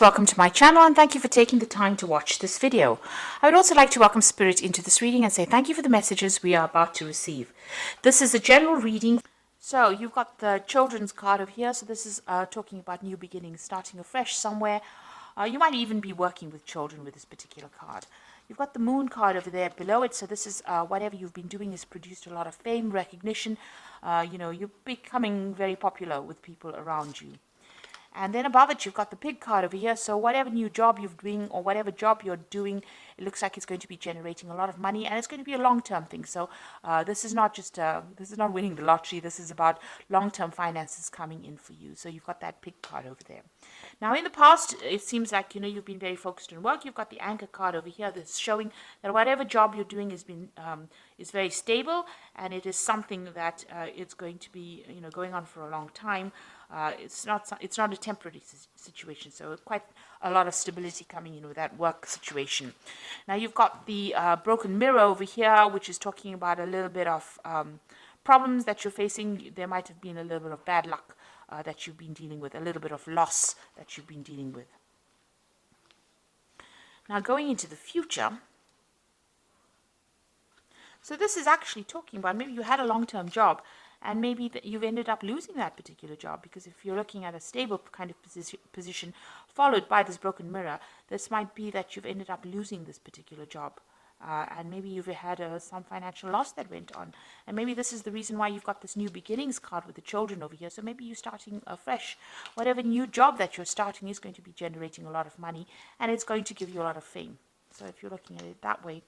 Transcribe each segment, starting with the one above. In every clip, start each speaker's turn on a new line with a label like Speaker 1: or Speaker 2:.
Speaker 1: Welcome to my channel and thank you for taking the time to watch this video. I would also like to welcome Spirit into this reading and say thank you for the messages we are about to receive. This is a general reading. So you've got the children's card over here. So this is talking about new beginnings, starting afresh somewhere. You might even be working with children with this particular card. You've got the moon card over there below it. So this is whatever you've been doing has produced a lot of fame, recognition. You're becoming very popular with people around you. And then above it, you've got the pig card over here. So whatever new job you're doing or whatever job you're doing, it looks like it's going to be generating a lot of money and it's going to be a long-term thing. So this is not winning the lottery. This is about long-term finances coming in for you. So you've got that pig card over there. Now, in the past, it seems like, you've been very focused on work. You've got the anchor card over here that's showing that whatever job you're doing is very stable and it is something that it's going to be, going on for a long time. It's not a temporary situation, so quite a lot of stability coming in with that work situation. Now you've got the broken mirror over here, which is talking about a little bit of problems that you're facing. There might have been a little bit of bad luck that you've been dealing with, a little bit of loss that you've been dealing with. Now going into the future, so this is actually talking about maybe you had a long-term job and maybe that you've ended up losing that particular job, because if you're looking at a stable kind of position followed by this broken mirror, this might be that you've ended up losing this particular job. And maybe you've had some financial loss that went on. And maybe this is the reason why you've got this new beginnings card with the children over here. So maybe you're starting afresh. Whatever new job that you're starting is going to be generating a lot of money and it's going to give you a lot of fame. So if you're looking at it that way.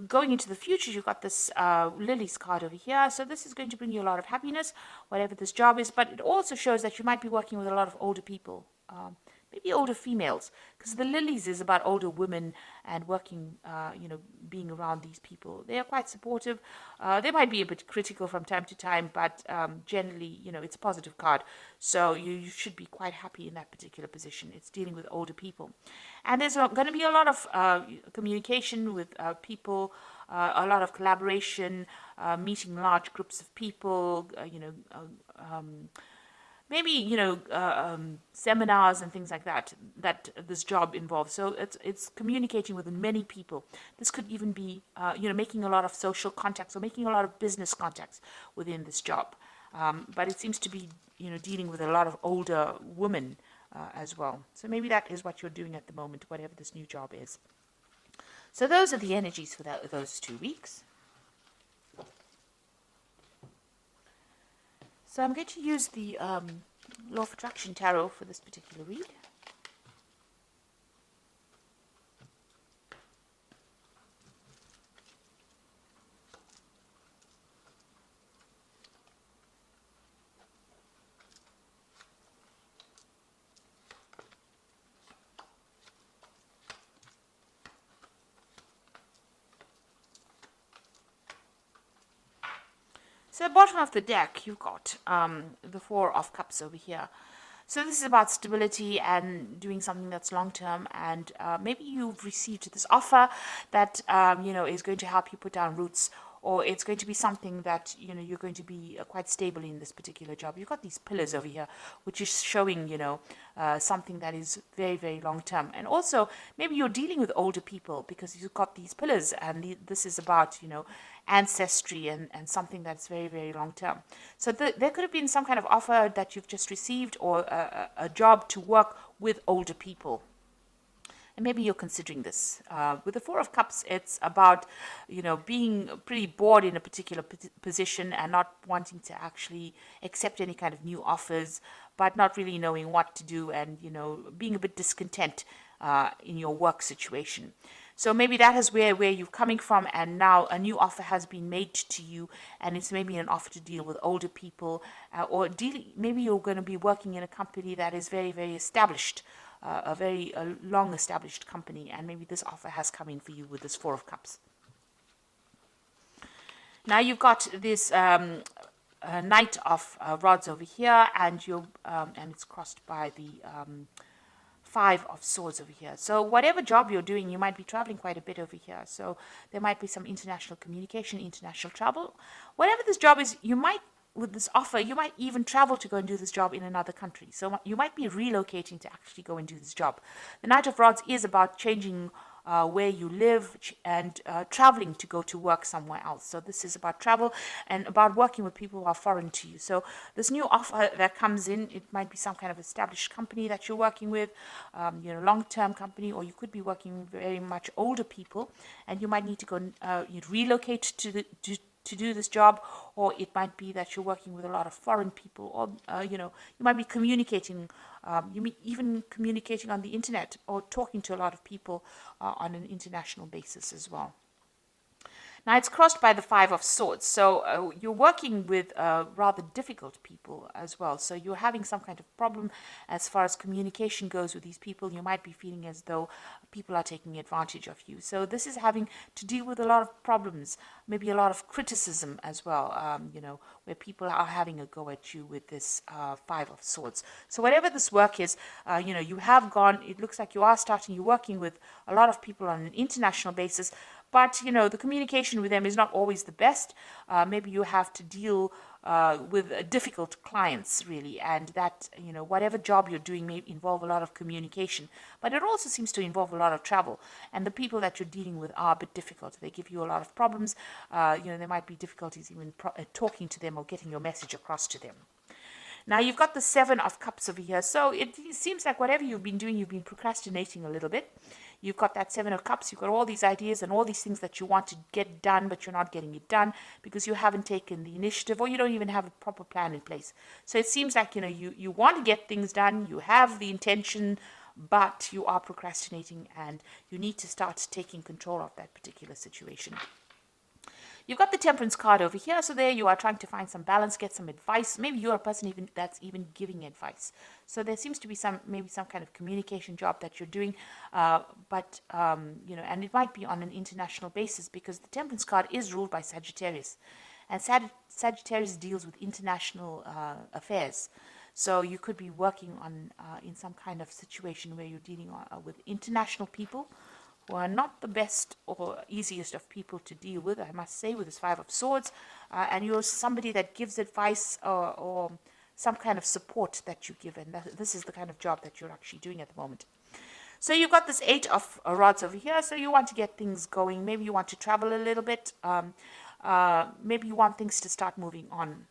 Speaker 1: Going into the future, you've got this Lily's card over here. So this is going to bring you a lot of happiness, whatever this job is. But it also shows that you might be working with a lot of older people, maybe older females, because the Lilies is about older women and working, being around these people. They are quite supportive. They might be a bit critical from time to time, but generally, it's a positive card. So you should be quite happy in that particular position. It's dealing with older people. And there's going to be a lot of communication with people, a lot of collaboration, meeting large groups of people, maybe seminars and things like that this job involves. So it's communicating with many people. This could even be making a lot of social contacts or making a lot of business contacts within this job. But it seems to be dealing with a lot of older women as well. So maybe that is what you're doing at the moment, whatever this new job is. So those are the energies for those 2 weeks. So I'm going to use the Law of Attraction Tarot for this particular read. So at the bottom of the deck, you've got the Four of Cups over here. So this is about stability and doing something that's long-term. And maybe you've received this offer that, is going to help you put down roots, or it's going to be something that, you're going to be quite stable in this particular job. You've got these pillars over here, which is showing, something that is very, very long-term. And also, maybe you're dealing with older people because you've got these pillars and this is about, ancestry and something that's very, very long-term. So there could have been some kind of offer that you've just received, or a job to work with older people. And maybe you're considering this. With the Four of Cups, it's about, being pretty bored in a particular position and not wanting to actually accept any kind of new offers, but not really knowing what to do and, being a bit discontent in your work situation. So maybe that is where you're coming from, and now a new offer has been made to you, and it's maybe an offer to deal with older people, or maybe you're going to be working in a company that is very, very established, a very long established company, and maybe this offer has come in for you with this Four of Cups. Now you've got this Knight of Rods over here, and it's crossed by the Five of Swords over here. So whatever job you're doing, you might be traveling quite a bit over here. So there might be some international communication, international travel. Whatever this job is, you might with this offer, you might even travel to go and do this job in another country. So you might be relocating to actually go and do this job. The Knight of Rods is about changing where you live and traveling to go to work somewhere else. So this is about travel and about working with people who are foreign to you. So this new offer that comes in, it might be some kind of established company that you're working with, long-term company, or you could be working with very much older people, and you might need to go relocate to do this job, or it might be that you're working with a lot of foreign people, or you might be communicating, you may even communicating on the internet or talking to a lot of people on an international basis as well. Now it's crossed by the Five of Swords, so you're working with rather difficult people as well. So you're having some kind of problem as far as communication goes with these people. You might be feeling as though people are taking advantage of you. So this is having to deal with a lot of problems, maybe a lot of criticism as well, where people are having a go at you with this Five of Swords. So whatever this work is, you have gone, it looks like you're working with a lot of people on an international basis, but, the communication with them is not always the best. Maybe you have to deal with difficult clients, really, and that, whatever job you're doing may involve a lot of communication. But it also seems to involve a lot of travel. And the people that you're dealing with are a bit difficult. They give you a lot of problems. There might be difficulties even talking to them or getting your message across to them. Now you've got the Seven of Cups over here. So it seems like whatever you've been doing, you've been procrastinating a little bit. You've got that Seven of Cups. You've got all these ideas and all these things that you want to get done, but you're not getting it done because you haven't taken the initiative, or you don't even have a proper plan in place. So it seems like, you want to get things done. You have the intention, but you are procrastinating, and you need to start taking control of that particular situation. You've got the Temperance card over here. So there you are trying to find some balance, get some advice. Maybe you're a person that's even giving advice. So there seems to be maybe some kind of communication job that you're doing. And it might be on an international basis, because the Temperance card is ruled by Sagittarius. And Sagittarius deals with international affairs. So you could be working on in some kind of situation where you're dealing with international people, who are not the best or easiest of people to deal with, I must say, with this Five of Swords. And you're somebody that gives advice or some kind of support that you give. And this is the kind of job that you're actually doing at the moment. So you've got this Eight of Rods over here. So you want to get things going. Maybe you want to travel a little bit. Maybe you want things to start moving on.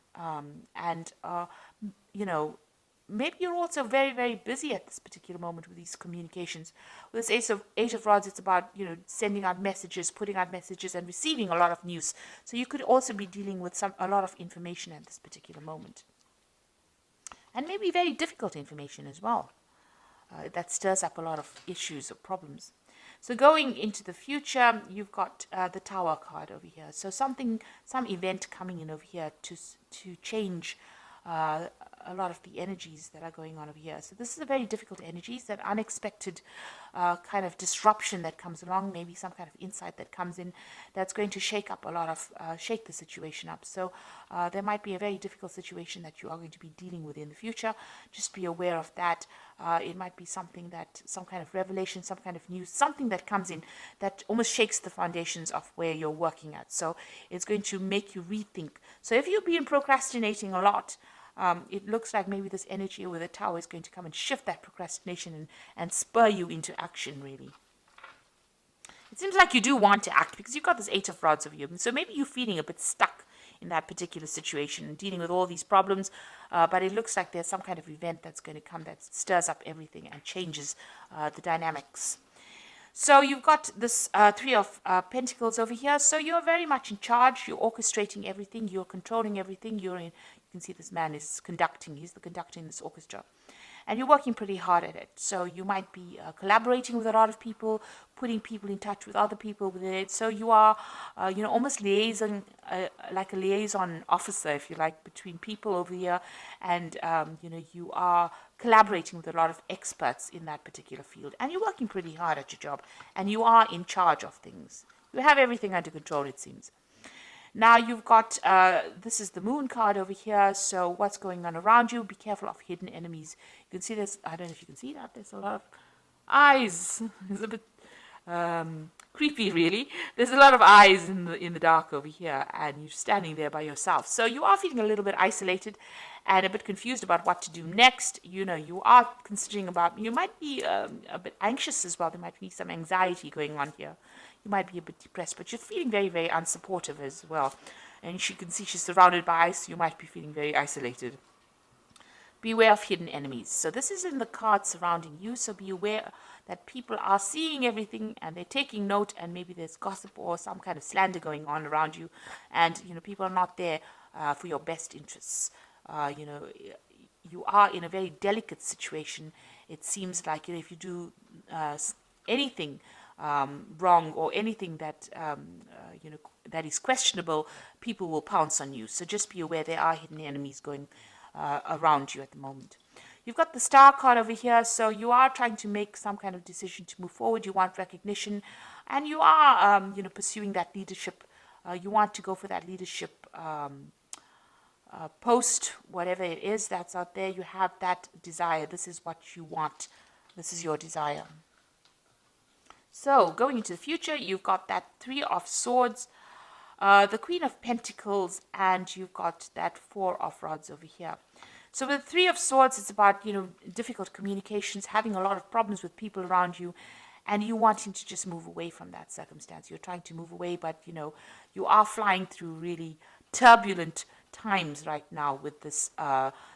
Speaker 1: Maybe you're also very, very busy at this particular moment with these communications. With this Eight of Rods, it's about, sending out messages, putting out messages, and receiving a lot of news. So you could also be dealing with a lot of information at this particular moment. And maybe very difficult information as well. That stirs up a lot of issues or problems. So going into the future, you've got the Tower card over here. So some event coming in over here to change a lot of the energies that are going on over here. So this is a very difficult energy. It's that unexpected kind of disruption that comes along, maybe some kind of insight that comes in that's going to shake the situation up. So there might be a very difficult situation that you are going to be dealing with in the future. Just be aware of that. It might be some kind of revelation, some kind of news, something that comes in that almost shakes the foundations of where you're working at. So it's going to make you rethink. So if you've been procrastinating a lot, it looks like maybe this energy with the Tower is going to come and shift that procrastination and spur you into action, really. It seems like you do want to act because you've got this Eight of Rods over you. So maybe you're feeling a bit stuck in that particular situation and dealing with all these problems. But it looks like there's some kind of event that's going to come that stirs up everything and changes the dynamics. So you've got this Three of Pentacles over here. So you're very much in charge. You're orchestrating everything. You're controlling everything. You can see this man is conducting. He's the conductor in this orchestra. And you're working pretty hard at it. So you might be collaborating with a lot of people, putting people in touch with other people with it. So you are, almost liaison, like a liaison officer, if you like, between people over here. And, you are collaborating with a lot of experts in that particular field. And you're working pretty hard at your job. And you are in charge of things. You have everything under control, it seems. Now you've got, this is the Moon card over here. So what's going on around you? Be careful of hidden enemies. You can see this. I don't know if you can see that. There's a lot of eyes. It's a bit creepy, really. There's a lot of eyes in the dark over here, and you're standing there by yourself. So you are feeling a little bit isolated and a bit confused about what to do next. You are considering about, you might be a bit anxious as well. There might be some anxiety going on here. You might be a bit depressed, but you're feeling very, very unsupportive as well. And you can see she's surrounded by ice. You might be feeling very isolated. Beware of hidden enemies. So this is in the card surrounding you. So be aware that people are seeing everything and they're taking note, and maybe there's gossip or some kind of slander going on around you. And, people are not there for your best interests. You are in a very delicate situation. It seems like if you do anything wrong or anything that, that is questionable, people will pounce on you. So just be aware there are hidden enemies going around you at the moment. You've got the Star card over here, so you are trying to make some kind of decision to move forward. You want recognition, and you are, pursuing that leadership. You want to go for that leadership post, whatever it is that's out there. You have that desire. This is what you want. This is your desire. So going into the future, you've got that Three of Swords, the Queen of Pentacles, and you've got that Four of Rods over here. So with the Three of Swords, it's about, difficult communications, having a lot of problems with people around you, and you wanting to just move away from that circumstance. You're trying to move away, but, you are flying through really turbulent times right now with this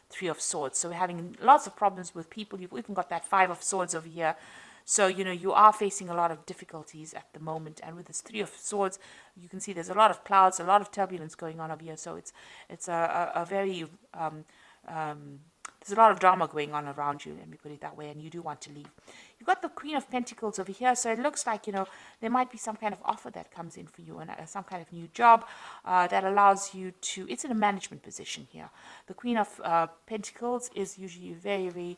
Speaker 1: Three of Swords. So we're having lots of problems with people. You've even got that Five of Swords over here. So, you are facing a lot of difficulties at the moment. And with this Three of Swords, you can see there's a lot of clouds, a lot of turbulence going on over here. So it's a very... there's a lot of drama going on around you, let me put it that way, and you do want to leave. You've got the Queen of Pentacles over here, so it looks like, there might be some kind of offer that comes in for you, and some kind of new job that allows you to, it's in a management position here. The Queen of Pentacles is usually very, very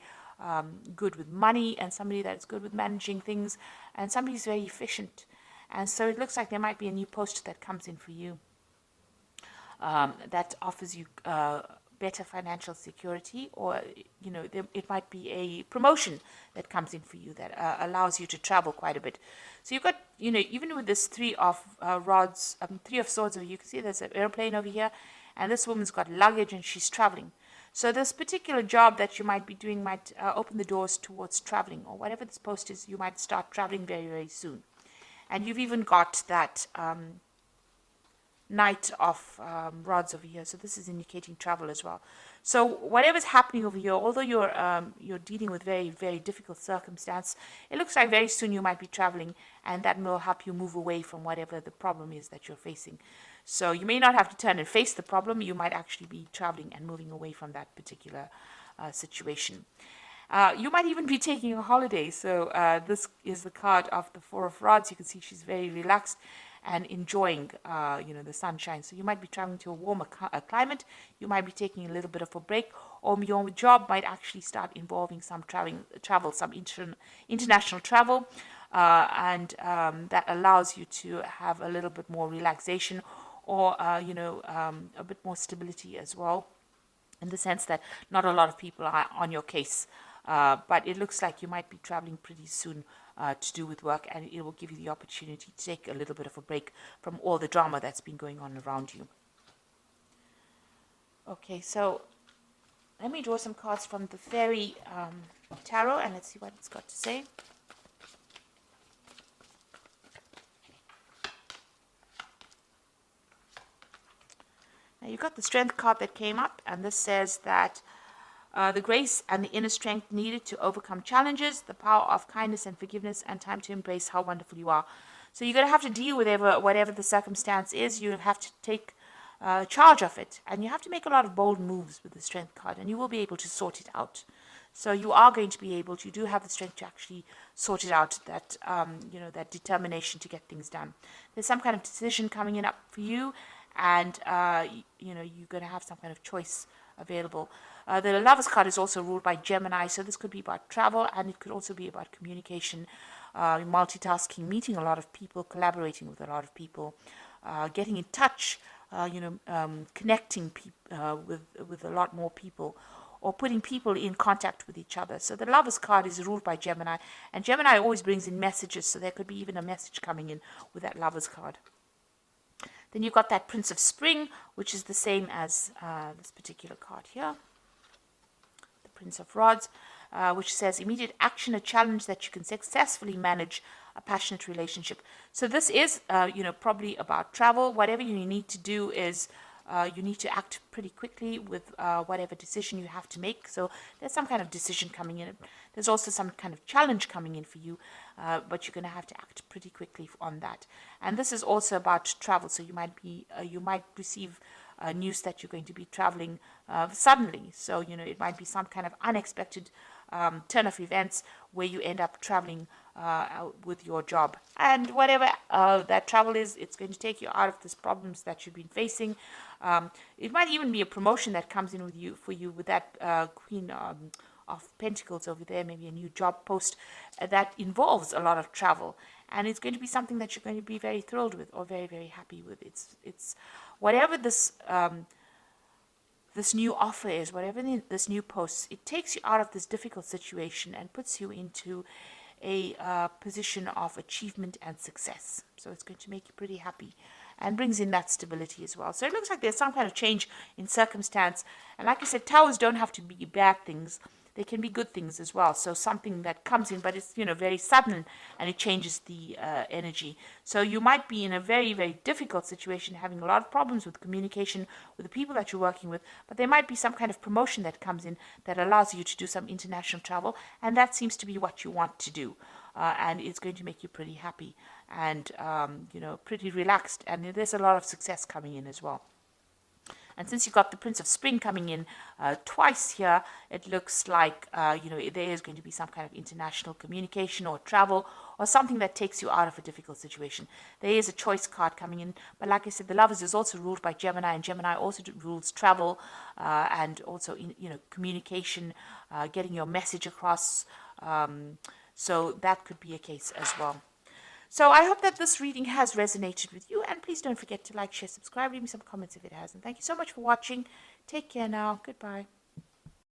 Speaker 1: good with money, and somebody that's good with managing things, and somebody who's very efficient. And so it looks like there might be a new post that comes in for you that offers you better financial security, or it might be a promotion that comes in for you that allows you to travel quite a bit. So you've got, even with this Three of Rods, Three of Swords over, you can see there's an airplane over here, and this woman's got luggage and she's traveling. So this particular job that you might be doing might open the doors towards traveling, or whatever this post is, you might start traveling very, very soon. And you've even got that Knight of Rods over here, so this is indicating travel as well. So whatever's happening over here, although you're dealing with very, very difficult circumstance, it looks like very soon you might be traveling, and that will help you move away from whatever the problem is that you're facing. So you may not have to turn and face the problem. You might actually be traveling and moving away from that particular situation. You might even be taking a holiday. So this is the card of the Four of Rods. You can see she's very relaxed and enjoying, the sunshine. So you might be traveling to a warmer climate. You might be taking a little bit of a break, or your job might actually start involving some travel, some international travel, and that allows you to have a little bit more relaxation, or a bit more stability as well, in the sense that not a lot of people are on your case. But it looks like you might be traveling pretty soon to do with work, and it will give you the opportunity to take a little bit of a break from all the drama that's been going on around you. Okay, so let me draw some cards from the Fairy Tarot, and let's see what it's got to say. Now you've got the Strength card that came up, and this says that the grace and the inner strength needed to overcome challenges, the power of kindness and forgiveness, and time to embrace how wonderful you are. So you're going to have to deal with whatever the circumstance is. You have to take charge of it, and you have to make a lot of bold moves with the Strength card, and you will be able to sort it out. So you are going to be able to, you do have the strength to actually sort it out, that, that determination to get things done. There's some kind of decision coming in up for you, and, you're going to have some kind of choice available. The Lovers card is also ruled by Gemini, so this could be about travel, and it could also be about communication, multitasking, meeting a lot of people, collaborating with a lot of people, getting in touch, connecting with a lot more people, or putting people in contact with each other. So the Lovers card is ruled by Gemini, and Gemini always brings in messages, so there could be even a message coming in with that Lovers card. Then you've got that Prince of Spring, which is the same as this particular card here. The Prince of Rods, which says immediate action, a challenge that you can successfully manage, a passionate relationship. So this is, probably about travel. Whatever you need to do is you need to act pretty quickly with whatever decision you have to make. So there's some kind of decision coming in. There's also some kind of challenge coming in for you, but you're going to have to act pretty quickly on that. And this is also about travel. So you might receive news that you're going to be traveling suddenly. So it might be some kind of unexpected turn of events where you end up traveling with your job, and whatever that travel is, it's going to take you out of these problems that you've been facing. It might even be a promotion that comes in for you with that Queen of Pentacles over there, maybe a new job post that involves a lot of travel, and it's going to be something that you're going to be very thrilled with or very, very happy with. It's whatever this new offer is, whatever this new post, it takes you out of this difficult situation and puts you into a position of achievement and success. So it's going to make you pretty happy and brings in that stability as well. So it looks like there's some kind of change in circumstance. And like I said, towers don't have to be bad things. They can be good things as well. So something that comes in, but it's, very sudden, and it changes the energy. So you might be in a very, very difficult situation, having a lot of problems with communication with the people that you're working with, but there might be some kind of promotion that comes in that allows you to do some international travel, and that seems to be what you want to do. And it's going to make you pretty happy and, pretty relaxed. And there's a lot of success coming in as well. And since you've got the Prince of Spring coming in twice here, it looks like, there is going to be some kind of international communication or travel or something that takes you out of a difficult situation. There is a choice card coming in. But like I said, the Lovers is also ruled by Gemini, and Gemini also rules travel and also, communication, getting your message across. So that could be a case as well. So I hope that this reading has resonated with you, and please don't forget to like, share, subscribe, leave me some comments if it has. And thank you so much for watching. Take care now. Goodbye.